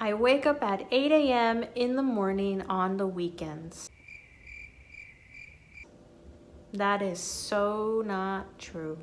I wake up at 8 a.m. in the morning on the weekends. That is so not true.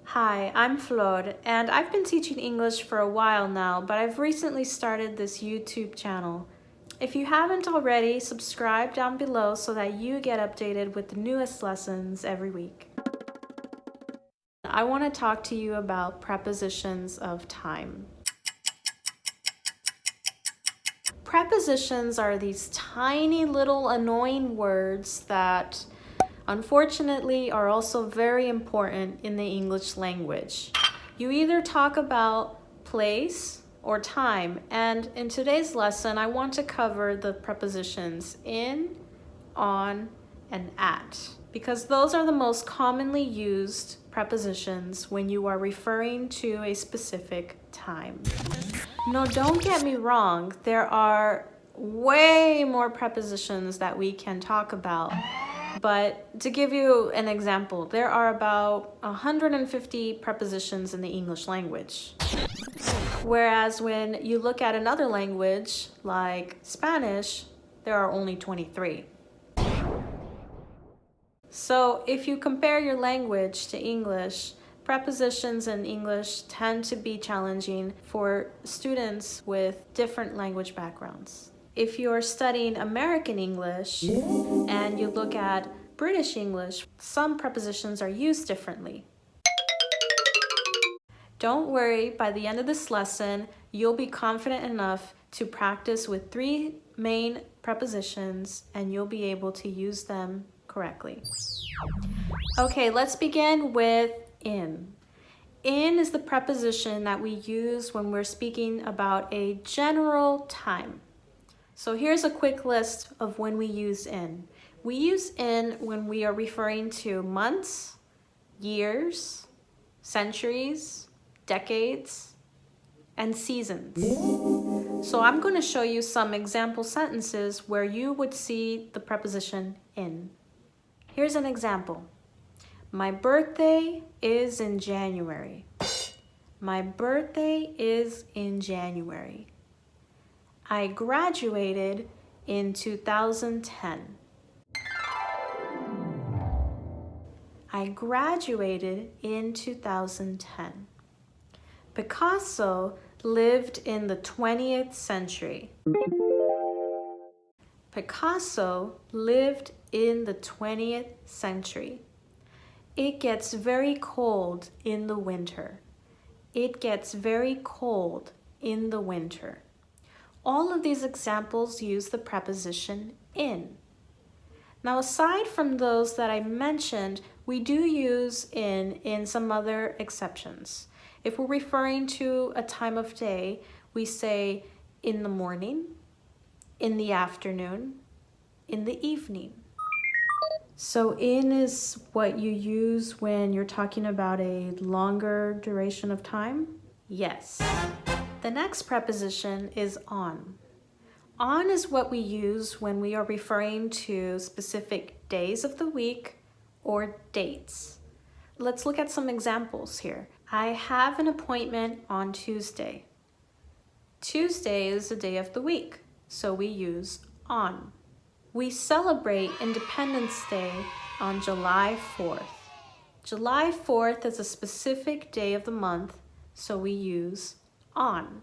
Hi, I'm Flor, and I've been teaching English for a while now, but I've recently started this YouTube channel. If you haven't already, subscribe down below so that you get updated with the newest lessons every week. I want to talk to you about prepositions of time. Prepositions are these tiny little annoying words that unfortunately are also very important in the English language. You either talk about place or time, and in today's lesson I want to cover the prepositions in, on, and at, because those are the most commonly used prepositions when you are referring to a specific time. No, don't get me wrong, there are way more prepositions that we can talk about. But to give you an example, there are about 150 prepositions in the English language. Whereas when you look at another language, like Spanish, there are only 23. So if you compare your language to English, prepositions in English tend to be challenging for students with different language backgrounds. If you're studying American English and you look at British English, some prepositions are used differently. Don't worry, by the end of this lesson, you'll be confident enough to practice with 3 main prepositions and you'll be able to use them correctly. Okay, let's begin with in. In is the preposition that we use when we're speaking about a general time. So here's a quick list of when we use in. We use in when we are referring to months, years, centuries, decades, and seasons. So I'm going to show you some example sentences where you would see the preposition in. Here's an example. My birthday is in January. My birthday is in January. I graduated in 2010. I graduated in 2010. Picasso lived in the 20th century. Picasso lived in the 20th century. It gets very cold in the winter. It gets very cold in the winter. All of these examples use the preposition in. Now, aside from those that I mentioned, we do use in some other exceptions. If we're referring to a time of day, we say in the morning, in the afternoon, in the evening. So in is what you use when you're talking about a longer duration of time? Yes. The next preposition is on. On is what we use when we are referring to specific days of the week or dates. Let's look at some examples here. I have an appointment on Tuesday. Tuesday is a day of the week, so we use on. We celebrate Independence Day on July 4th. July 4th is a specific day of the month, so we use on.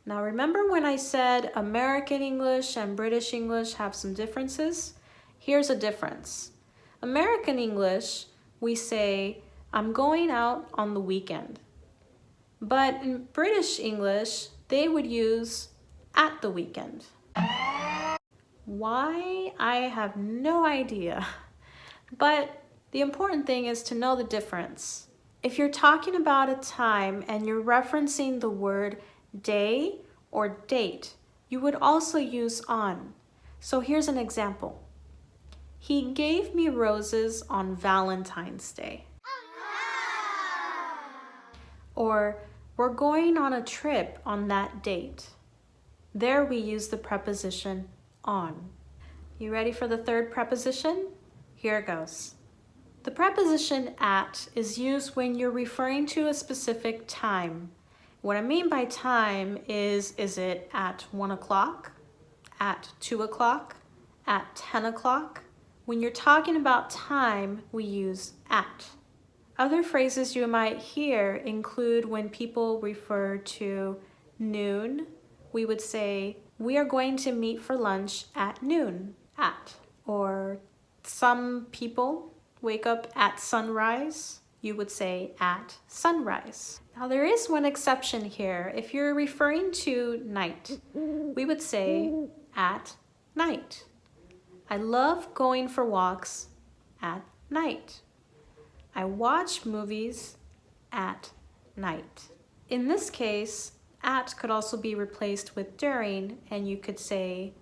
Now remember when I said American English and British English have some differences? Here's a difference. American English, we say, I'm going out on the weekend. But in British English, they would use at the weekend. Why? I have no idea. But the important thing is to know the difference. If you're talking about a time and you're referencing the word day or date, you would also use on. So here's an example. He gave me roses on Valentine's Day. Or we're going on a trip on that date. There we use the preposition on. You ready for the third preposition? Here it goes. The preposition at is used when you're referring to a specific time. What I mean by time is it at 1 o'clock, at 2 o'clock, at 10 o'clock? When you're talking about time, we use at. Other phrases you might hear include when people refer to noon, we would say, we are going to meet for lunch at noon, at. Or some people wake up at sunrise, you would say at sunrise. Now there is one exception here. If you're referring to night, we would say at night. I love going for walks at night. I watch movies at night. In this case, at could also be replaced with during, and you could say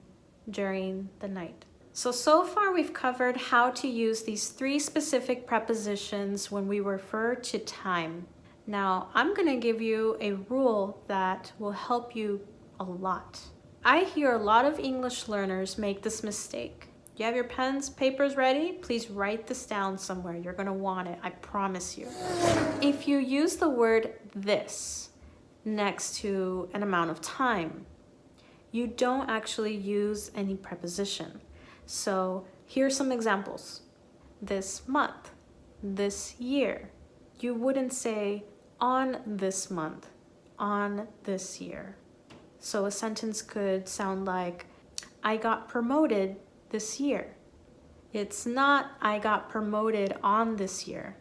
during the night. So far we've covered how to use these 3 specific prepositions when we refer to time. Now I'm going to give you a rule that will help you a lot. I hear a lot of English learners make this mistake. You have your pens, papers ready? Please write this down somewhere. You're going to want it, I promise you. If you use the word this next to an amount of time, you don't actually use any preposition. So here's some examples. This month, this year. You wouldn't say on this month, on this year. So a sentence could sound like, I got promoted this year. It's not, I got promoted on this year.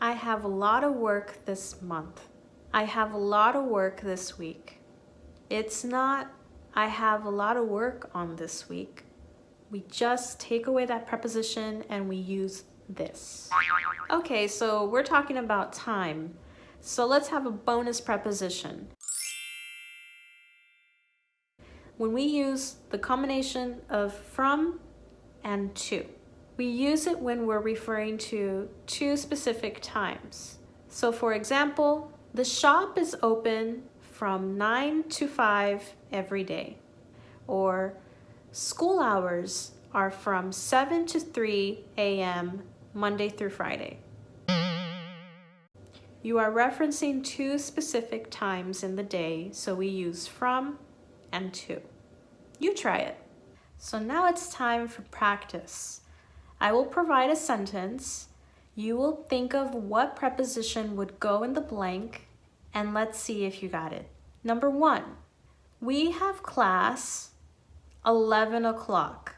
I have a lot of work this month. I have a lot of work this week. It's not, I have a lot of work on this week. We just take away that preposition and we use this. Okay, so we're talking about time. So let's have a bonus preposition. When we use the combination of from and to, we use it when we're referring to 2 specific times. So for example, the shop is open from 9 to 5 every day. Or school hours are from 7 to 3 a.m. Monday through Friday. You are referencing 2 specific times in the day, so we use from and to. You try it. So now it's time for practice. I will provide a sentence. You will think of what preposition would go in the blank, and let's see if you got it. Number 1, we have class 11 o'clock.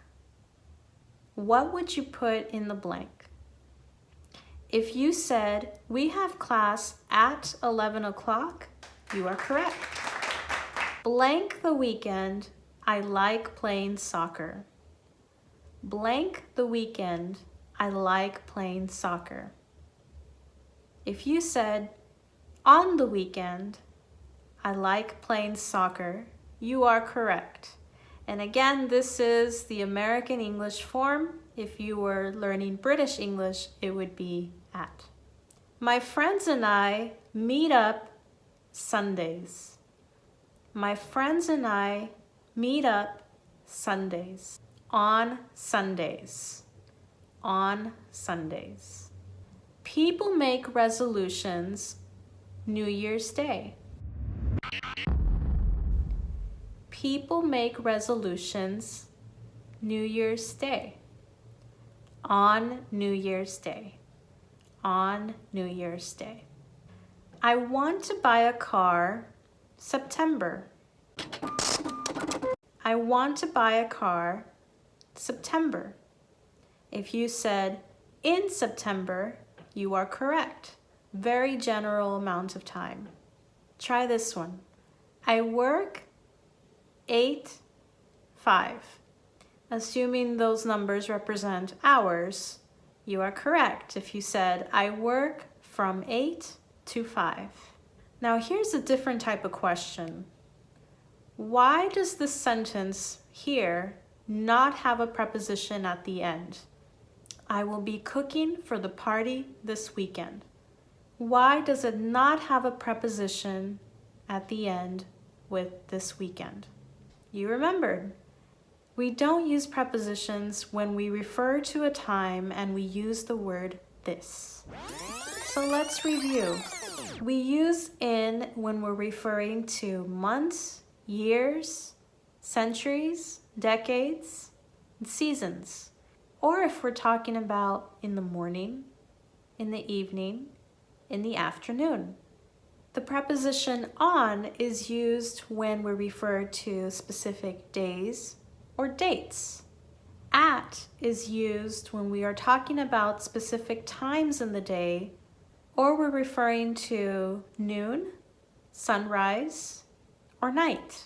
What would you put in the blank? If you said, we have class at 11 o'clock, you are correct. Blank the weekend, I like playing soccer. Blank the weekend, I like playing soccer. If you said, on the weekend, I like playing soccer, you are correct. And again, this is the American English form. If you were learning British English, it would be at. My friends and I meet up Sundays. My friends and I meet up Sundays. On Sundays. On Sundays. People make resolutions New Year's Day. People make resolutions New Year's Day. On New Year's Day. On New Year's Day. I want to buy a car September. I want to buy a car September. If you said in September, you are correct. Very general amount of time. Try this one. I work 8, 5. Assuming those numbers represent hours, you are correct if you said, I work from 8 to 5. Now here's a different type of question. Why does this sentence here not have a preposition at the end? I will be cooking for the party this weekend. Why does it not have a preposition at the end with this weekend? You remembered. We don't use prepositions when we refer to a time and we use the word this. So let's review. We use in when we're referring to months, years, centuries, decades, and seasons. Or if we're talking about in the morning, in the evening, in the afternoon. The preposition on is used when we refer to specific days or dates. At is used when we are talking about specific times in the day, or we're referring to noon, sunrise, or night.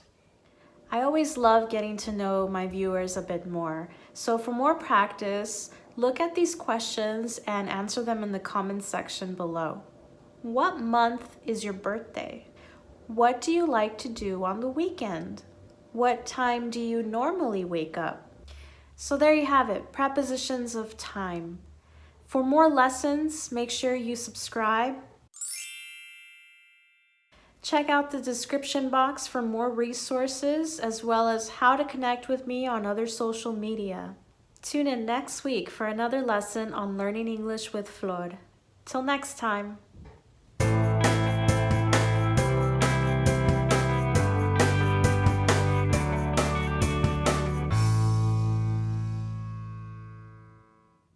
I always love getting to know my viewers a bit more. So for more practice, look at these questions and answer them in the comments section below. What month is your birthday? What do you like to do on the weekend? What time do you normally wake up? So there you have it, prepositions of time. For more lessons, make sure you subscribe. Check out the description box for more resources as well as how to connect with me on other social media. Tune in next week for another lesson on learning English with Flor. Till next time.